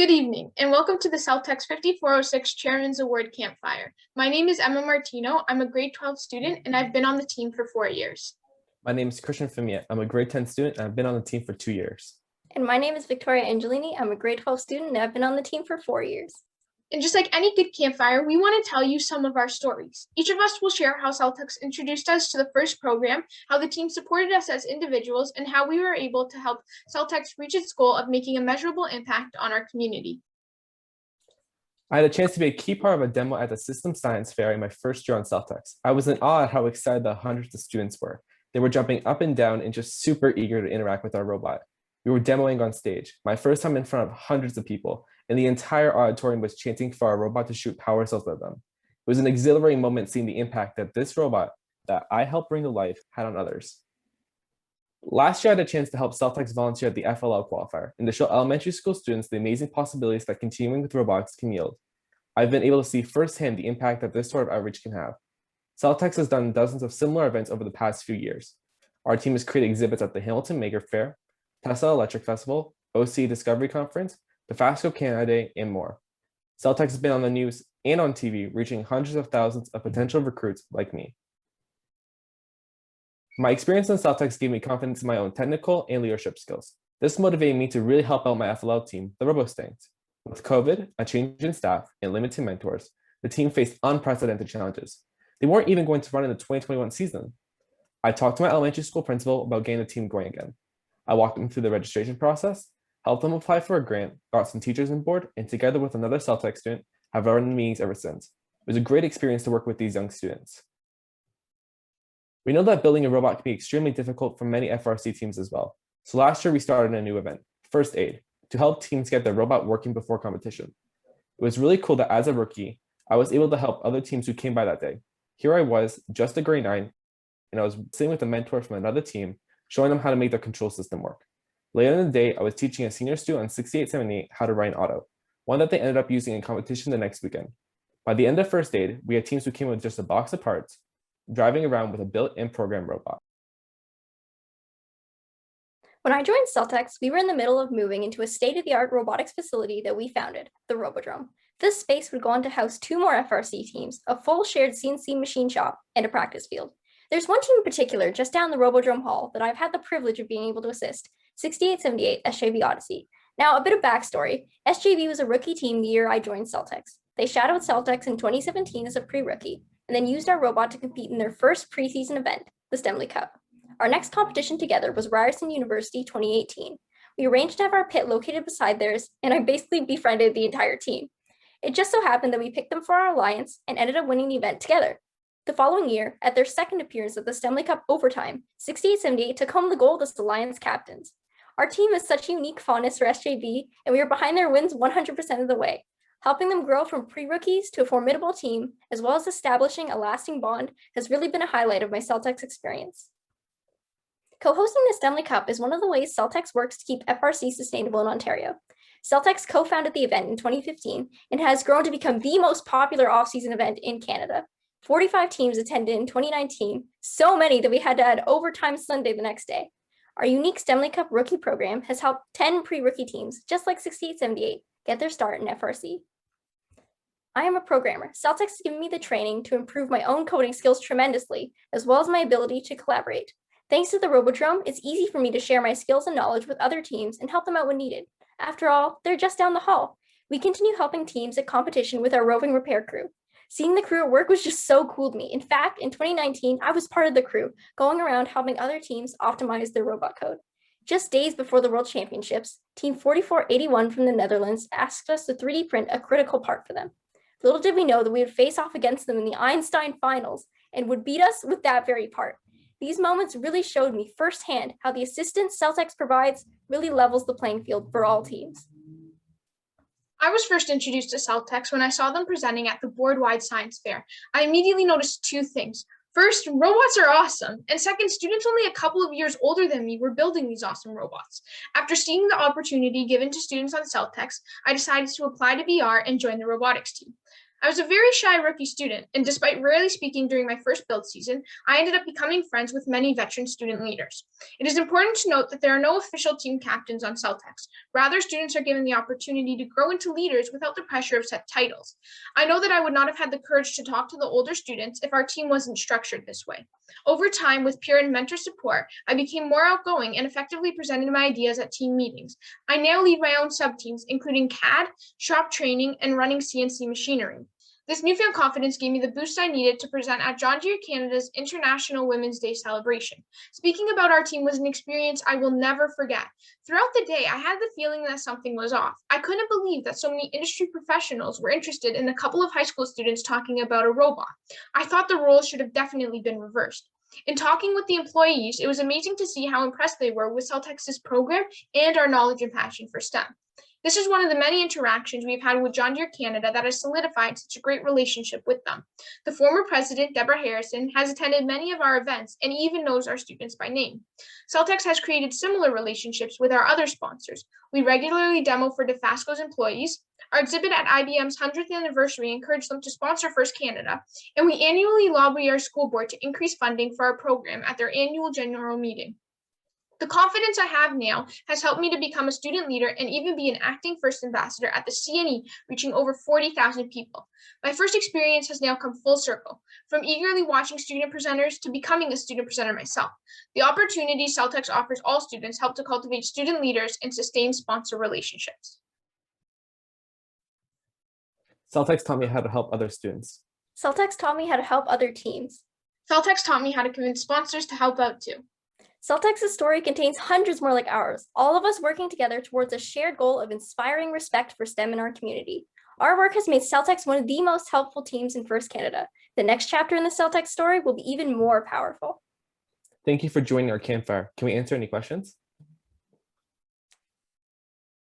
Good evening, and welcome to the Celt-X 5406 Chairman's Award Campfire. My name is Emma Martino. I'm a grade 12 student, and I've been on the team for 4 years. My name is Christian Femiet. I'm a grade 10 student, and I've been on the team for 2 years. And my name is Victoria Angelini. I'm a grade 12 student, and I've been on the team for 4 years. And just like any good campfire, we want to tell you some of our stories. Each of us will share how Celt-X introduced us to the first program, how the team supported us as individuals, and how we were able to help Celt-X reach its goal of making a measurable impact on our community. I had a chance to be a key part of a demo at the System Science Fair in my first year on Celt-X. I was in awe at how excited the hundreds of students were. They were jumping up and down and just super eager to interact with our robot. We were demoing on stage, my first time in front of hundreds of people, and the entire auditorium was chanting for our robot to shoot power cells at them. It was an exhilarating moment seeing the impact that this robot that I helped bring to life had on others. Last year, I had a chance to help Celt-X volunteer at the FLL qualifier and to show elementary school students the amazing possibilities that continuing with robotics can yield. I've been able to see firsthand the impact that this sort of outreach can have. Celt-X has done dozens of similar events over the past few years. Our team has created exhibits at the Hamilton Maker Fair, Tesla Electric Festival, OC Discovery Conference, the FASCO Canada Day, and more. Celt-X has been on the news and on TV, reaching hundreds of thousands of potential recruits like me. My experience in Celt-X gave me confidence in my own technical and leadership skills. This motivated me to really help out my FLL team, the RoboStangs. With COVID, a change in staff, and limited mentors, the team faced unprecedented challenges. They weren't even going to run in the 2021 season. I talked to my elementary school principal about getting the team going again. I walked them through the registration process, helped them apply for a grant, got some teachers on board, and together with another Celt-X student, have run meetings ever since. It was a great experience to work with these young students. We know that building a robot can be extremely difficult for many FRC teams as well. So last year we started a new event, First Aid, to help teams get their robot working before competition. It was really cool that as a rookie, I was able to help other teams who came by that day. Here I was, just a grade 9, and I was sitting with a mentor from another team, showing them how to make their control system work. Later in the day, I was teaching a senior student on 6878 how to write an auto, one that they ended up using in competition the next weekend. By the end of First Aid, we had teams who came with just a box of parts, driving around with a built-in program robot. When I joined Celt-X, we were in the middle of moving into a state-of-the-art robotics facility that we founded, the Robodrome. This space would go on to house 2 more FRC teams, a full shared CNC machine shop, and a practice field. There's one team in particular just down the Robodrome hall that I've had the privilege of being able to assist, 6878 SJV Odyssey. Now, a bit of backstory. SJV was a rookie team the year I joined Celt-X. They shadowed Celt-X in 2017 as a pre-rookie, and then used our robot to compete in their first preseason event, the Stemley Cup. Our next competition together was Ryerson University 2018. We arranged to have our pit located beside theirs, and I basically befriended the entire team. It just so happened that we picked them for our alliance and ended up winning the event together. The following year, at their second appearance at the Stemley Cup overtime, 6878 took home the gold as alliance captains. Our team has such unique fondness for SJV, and we were behind their wins 100% of the way. Helping them grow from pre-rookies to a formidable team, as well as establishing a lasting bond, has really been a highlight of my Celt-X experience. Co-hosting the Stemley Cup is one of the ways Celt-X works to keep FRC sustainable in Ontario. Celt-X co-founded the event in 2015 and has grown to become the most popular off-season event in Canada. 45 teams attended in 2019, so many that we had to add overtime Sunday the next day. Our unique Stemley Cup rookie program has helped 10 pre-rookie teams, just like 6878, get their start in FRC. I am a programmer. Celt-X has given me the training to improve my own coding skills tremendously, as well as my ability to collaborate. Thanks to the Robodrome, it's easy for me to share my skills and knowledge with other teams and help them out when needed. After all, they're just down the hall. We continue helping teams at competition with our roving repair crew. Seeing the crew at work was just so cool to me. In fact, in 2019, I was part of the crew, going around helping other teams optimize their robot code. Just days before the World Championships, Team 4481 from the Netherlands asked us to 3D print a critical part for them. Little did we know that we would face off against them in the Einstein finals and would beat us with that very part. These moments really showed me firsthand how the assistance Celt-X provides really levels the playing field for all teams. I was first introduced to Celt-X when I saw them presenting at the board-wide science fair. I immediately noticed 2 things. First, robots are awesome. And second, students only a couple of years older than me were building these awesome robots. After seeing the opportunity given to students on Celt-X, I decided to apply to BR and join the robotics team. I was a very shy rookie student, and despite rarely speaking during my first build season, I ended up becoming friends with many veteran student leaders. It is important to note that there are no official team captains on Celt-X. Rather, students are given the opportunity to grow into leaders without the pressure of set titles. I know that I would not have had the courage to talk to the older students if our team wasn't structured this way. Over time, with peer and mentor support, I became more outgoing and effectively presented my ideas at team meetings. I now lead my own sub-teams, including CAD, shop training, and running CNC machinery. This newfound confidence gave me the boost I needed to present at John Deere Canada's International Women's Day celebration. Speaking about our team was an experience I will never forget. Throughout the day, I had the feeling that something was off. I couldn't believe that so many industry professionals were interested in a couple of high school students talking about a robot. I thought the roles should have definitely been reversed. In talking with the employees, it was amazing to see how impressed they were with Celt-X's program and our knowledge and passion for STEM. This is one of the many interactions we've had with John Deere Canada that has solidified such a great relationship with them. The former president, Deborah Harrison, has attended many of our events and even knows our students by name. Celt-X has created similar relationships with our other sponsors. We regularly demo for DeFasco's employees. Our exhibit at IBM's 100th anniversary encouraged them to sponsor First Canada, and we annually lobby our school board to increase funding for our program at their annual general meeting. The confidence I have now has helped me to become a student leader and even be an acting first ambassador at the CNE, reaching over 40,000 people. My first experience has now come full circle, from eagerly watching student presenters to becoming a student presenter myself. The opportunities Celt-X offers all students help to cultivate student leaders and sustain sponsor relationships. Celt-X taught me how to help other students. Celt-X taught me how to help other teams. Celt-X taught me how to convince sponsors to help out too. Celt-X's story contains hundreds more like ours, all of us working together towards a shared goal of inspiring respect for STEM in our community. Our work has made Celt-X one of the most helpful teams in First Canada. The next chapter in the Celt-X story will be even more powerful. Thank you for joining our campfire. Can we answer any questions?